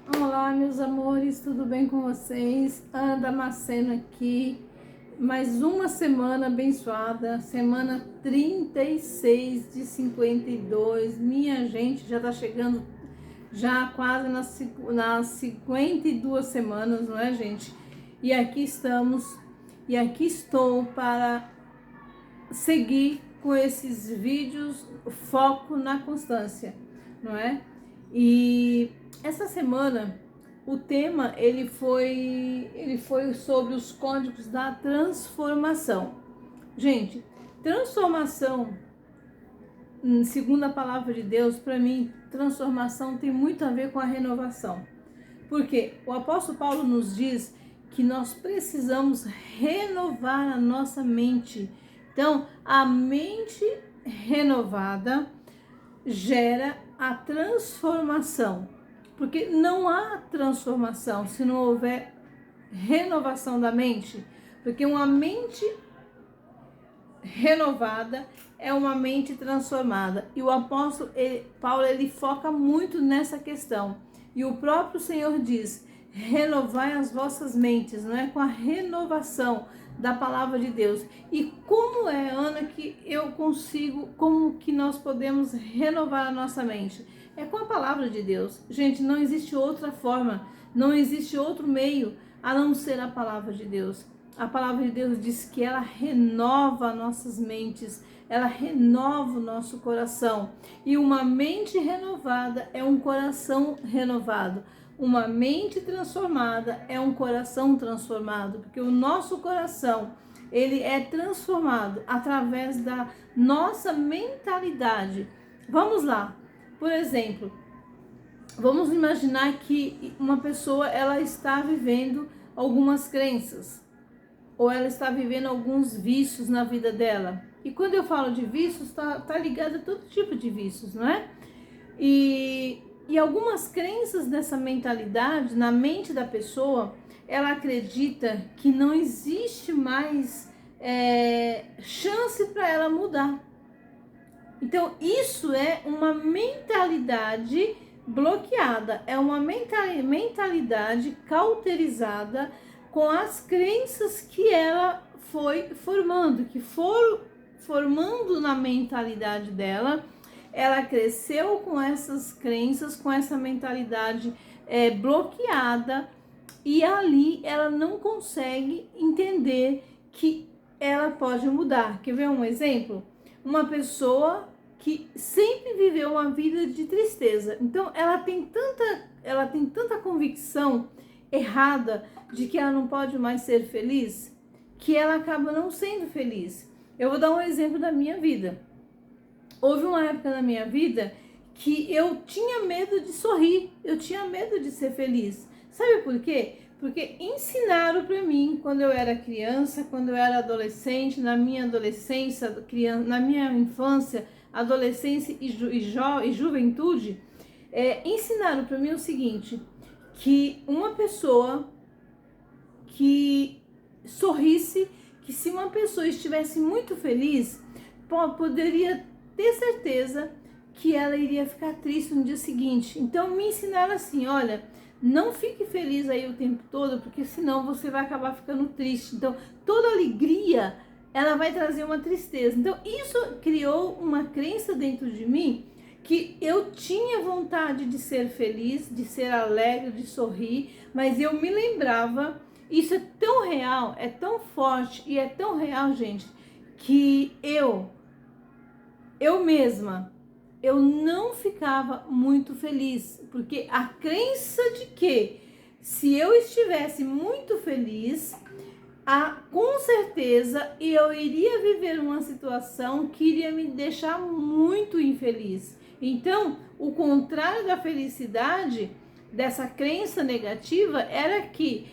Olá, meus amores, tudo bem com vocês? Ana Damasceno aqui. Mais uma semana abençoada, semana 36 de 52. Minha gente, já tá chegando já quase nas 52 semanas, não é, gente? E aqui estamos, e aqui estou para seguir com esses vídeos, foco na constância, não é? E essa semana o tema ele foi sobre os códigos da transformação. Gente, transformação, segundo a palavra de Deus, para mim, transformação tem muito a ver com a renovação. Porque o apóstolo Paulo nos diz que nós precisamos renovar a nossa mente. Então, a mente renovada gera a transformação. Porque não há transformação se não houver renovação da mente. Porque uma mente renovada é uma mente transformada. E o apóstolo Paulo ele foca muito nessa questão. E o próprio Senhor diz: renovai as vossas mentes, não é? Com a renovação da palavra de Deus. E como é, Ana, que eu consigo, como que nós podemos renovar a nossa mente? É com a palavra de Deus. Gente, não existe outra forma, não existe outro meio a não ser a palavra de Deus. A palavra de Deus diz que ela renova nossas mentes, ela renova o nosso coração. E uma mente renovada é um coração renovado. Uma mente transformada é um coração transformado, porque o nosso coração, ele é transformado através da nossa mentalidade. Vamos lá. Por exemplo, vamos imaginar que uma pessoa ela está vivendo algumas crenças ou ela está vivendo alguns vícios na vida dela. E quando eu falo de vícios, tá ligado a todo tipo de vícios, não é? E algumas crenças dessa mentalidade, na mente da pessoa, ela acredita que não existe mais chance para ela mudar. Então, isso é uma mentalidade bloqueada, é uma mentalidade cauterizada com as crenças que ela foi formando, que foram formando na mentalidade dela. Ela cresceu com essas crenças, com essa mentalidade bloqueada, e ali ela não consegue entender que ela pode mudar. Quer ver um exemplo? Uma pessoa que sempre viveu uma vida de tristeza. Então ela tem tanta convicção errada de que ela não pode mais ser feliz, que ela acaba não sendo feliz. Eu vou dar um exemplo da minha vida. Houve uma época na minha vida que eu tinha medo de sorrir, eu tinha medo de ser feliz. Sabe por quê? Porque ensinaram para mim quando eu era criança, quando eu era adolescente, na minha adolescência, na minha infância, adolescência e juventude, ensinaram para mim o seguinte, que uma pessoa que sorrisse, que se uma pessoa estivesse muito feliz, poderia ter certeza que ela iria ficar triste no dia seguinte. Então me ensinaram assim, olha, não fique feliz aí o tempo todo, porque senão você vai acabar ficando triste. Então toda alegria, ela vai trazer uma tristeza. Então isso criou uma crença dentro de mim que eu tinha vontade de ser feliz, de ser alegre, de sorrir, mas eu me lembrava, isso é tão real, é tão forte e é tão real, gente, que eu mesma, eu não ficava muito feliz, porque a crença de que se eu estivesse muito feliz, com certeza eu iria viver uma situação que iria me deixar muito infeliz. Então, o contrário da felicidade, dessa crença negativa, era que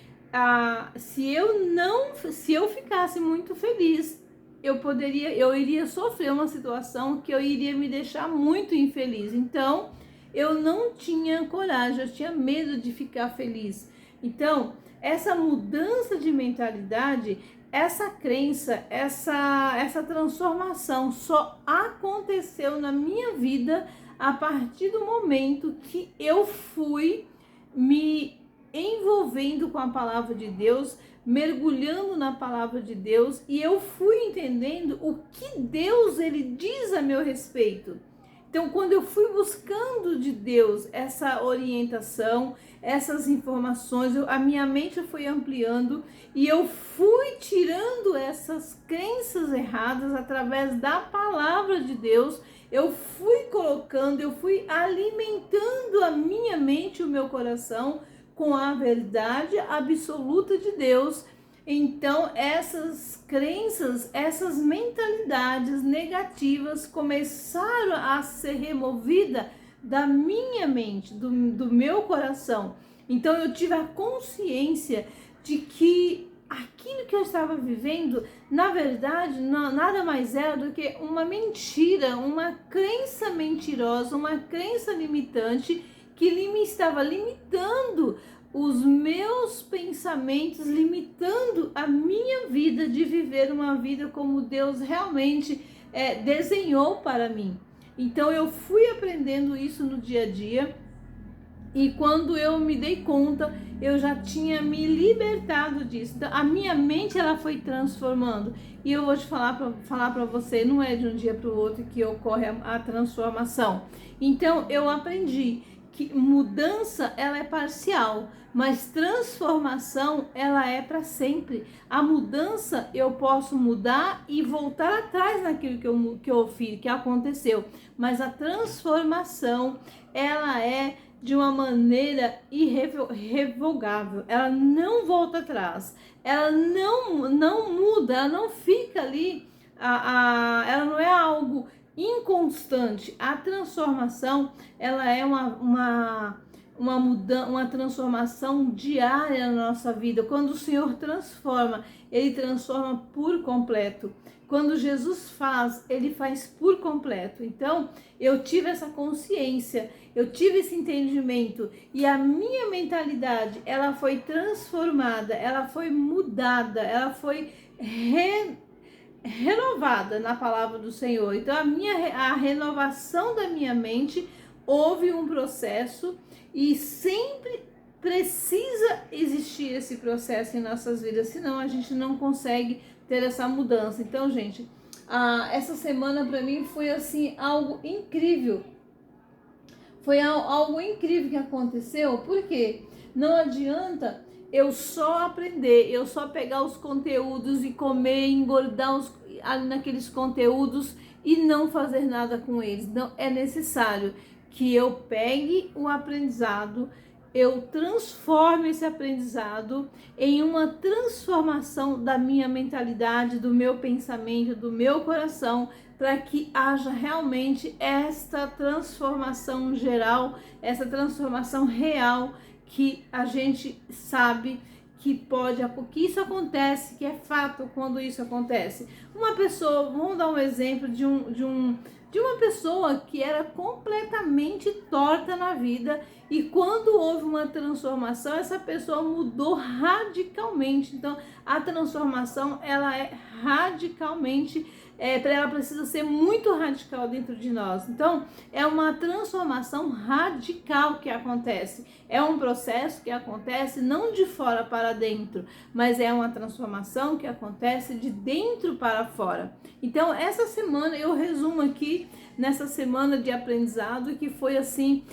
se eu ficasse muito feliz, eu iria sofrer uma situação que eu iria me deixar muito infeliz. Então, eu não tinha coragem, eu tinha medo de ficar feliz. Então, essa mudança de mentalidade, essa crença, essa transformação só aconteceu na minha vida a partir do momento que eu fui me envolvendo com a palavra de Deus, mergulhando na palavra de Deus, e eu fui entendendo o que Deus ele diz a meu respeito. Então, quando eu fui buscando de Deus essa orientação, essas informações, a minha mente foi ampliando e eu fui tirando essas crenças erradas através da palavra de Deus. Eu fui colocando, eu fui alimentando a minha mente e o meu coração com a verdade absoluta de Deus. Então, essas crenças, essas mentalidades negativas começaram a ser removidas da minha mente, do meu coração. Então, eu tive a consciência de que aquilo que eu estava vivendo, na verdade, nada mais era do que uma mentira, uma crença mentirosa, uma crença limitante que me estava limitando os meus pensamentos, limitando a minha vida de viver uma vida como Deus realmente desenhou para mim. Então eu fui aprendendo isso no dia a dia e quando eu me dei conta, eu já tinha me libertado disso. Então, a minha mente ela foi transformando e eu vou te falar para você, não é de um dia para o outro que ocorre a transformação. Então eu aprendi que mudança ela é parcial, mas transformação ela é para sempre. A mudança eu posso mudar e voltar atrás naquilo que eu fiz, que aconteceu, mas a transformação ela é de uma maneira irrevogável, ela não volta atrás, ela não muda, ela não fica ali, ela não é algo inconstante. A transformação ela é uma transformação diária na nossa vida. Quando o Senhor transforma, Ele transforma por completo. Quando Jesus faz, Ele faz por completo. Então, eu tive essa consciência, eu tive esse entendimento e a minha mentalidade, ela foi transformada, ela foi mudada, ela foi renovada na palavra do Senhor. Então, a renovação da minha mente, houve um processo e sempre precisa existir esse processo em nossas vidas, senão a gente não consegue ter essa mudança. Então, gente, essa semana para mim foi assim algo incrível. Foi algo incrível que aconteceu, porque não adianta eu só aprender, eu só pegar os conteúdos e comer, engordar ali naqueles conteúdos e não fazer nada com eles. Não, é necessário que eu pegue o aprendizado, eu transforme esse aprendizado em uma transformação da minha mentalidade, do meu pensamento, do meu coração, para que haja realmente esta transformação geral, essa transformação real que a gente sabe que que isso acontece, que é fato quando isso acontece. Uma pessoa, vamos dar um exemplo de uma pessoa que era completamente torta na vida e quando houve uma transformação, essa pessoa mudou radicalmente. Então, a transformação, ela é radicalmente, ela precisa ser muito radical dentro de nós. Então, é uma transformação radical que acontece. É um processo que acontece não de fora para dentro, mas é uma transformação que acontece de dentro para fora. Então, essa semana eu resumo aqui nessa semana de aprendizado que foi assim,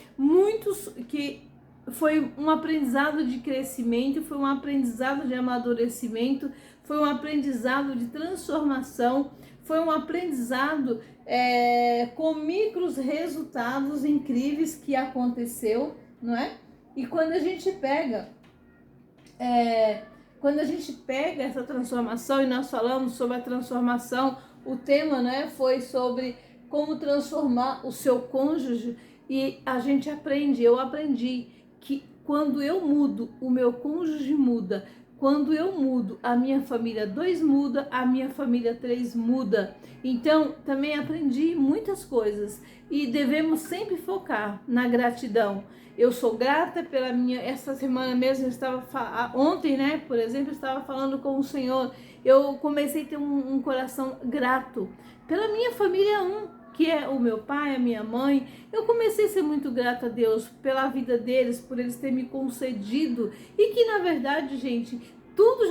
que foi um aprendizado de crescimento, foi um aprendizado de amadurecimento, foi um aprendizado de transformação, foi um aprendizado com micros resultados incríveis que aconteceu, não é? E quando a gente pega essa transformação, e nós falamos sobre a transformação, o tema, né, foi sobre como transformar o seu cônjuge, e eu aprendi que quando eu mudo, o meu cônjuge muda. Quando eu mudo, a minha família 2 muda, a minha família 3 muda. Então, também aprendi muitas coisas e devemos sempre focar na gratidão. Eu sou grata pela essa semana mesmo, ontem, né, por exemplo, eu estava falando com o Senhor, eu comecei a ter um coração grato pela minha família que é o meu pai, a minha mãe, eu comecei a ser muito grata a Deus pela vida deles, por eles terem me concedido, e que na verdade, gente, tudo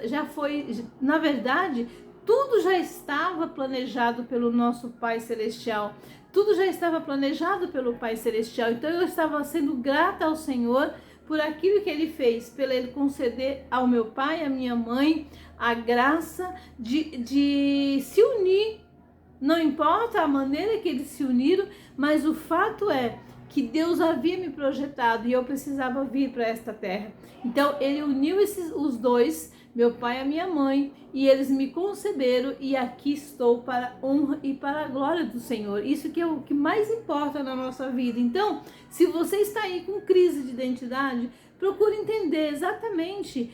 já foi, na verdade, tudo já estava planejado pelo nosso Pai Celestial. Tudo já estava planejado pelo Pai Celestial. Então eu estava sendo grata ao Senhor por aquilo que Ele fez, pelo Ele conceder ao meu pai, à minha mãe, a graça de se unir. Não importa a maneira que eles se uniram, mas o fato é que Deus havia me projetado e eu precisava vir para esta terra. Então Ele uniu os dois, meu pai e a minha mãe, e eles me conceberam, e aqui estou para a honra e para a glória do Senhor. Isso que é o que mais importa na nossa vida. Então, se você está aí com crise de identidade, procure entender exatamente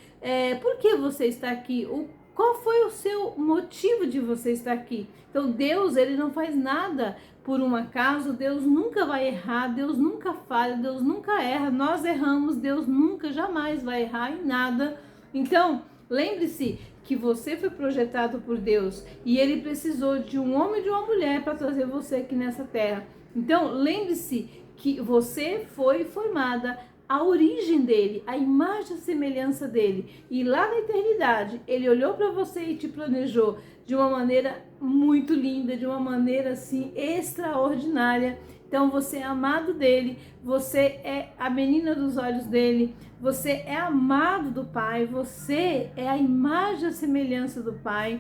por que você está aqui, qual foi o seu motivo de você estar aqui. Então Deus, Ele não faz nada por um acaso, Deus nunca vai errar, Deus nunca falha, Deus nunca erra, nós erramos, Deus nunca, jamais vai errar em nada. Então, lembre-se que você foi projetado por Deus e Ele precisou de um homem e de uma mulher para trazer você aqui nessa terra. Então, lembre-se que você foi formada a origem dele, a imagem e a semelhança dele. E lá na eternidade, ele olhou para você e te planejou de uma maneira muito linda, de uma maneira assim extraordinária. Então você é amado dele, você é a menina dos olhos dele, você é amado do Pai, você é a imagem e a semelhança do Pai.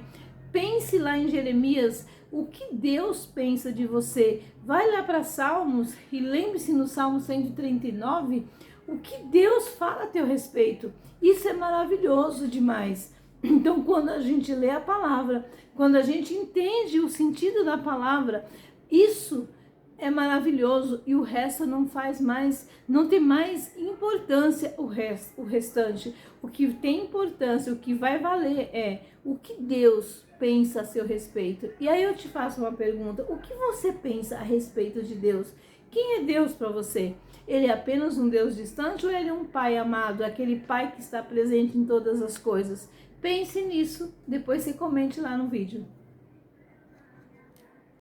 Pense lá em Jeremias, o que Deus pensa de você. Vai lá para Salmos e lembre-se no Salmo 139, o que Deus fala a teu respeito. Isso é maravilhoso demais. Então, quando a gente lê a palavra, quando a gente entende o sentido da palavra, isso é maravilhoso, e o resto não faz mais, não tem mais importância o restante. O que tem importância, o que vai valer é o que Deus pensa a seu respeito. E aí eu te faço uma pergunta: o que você pensa a respeito de Deus? Quem é Deus para você? Ele é apenas um Deus distante ou ele é um pai amado, aquele pai que está presente em todas as coisas? Pense nisso, depois você comente lá no vídeo.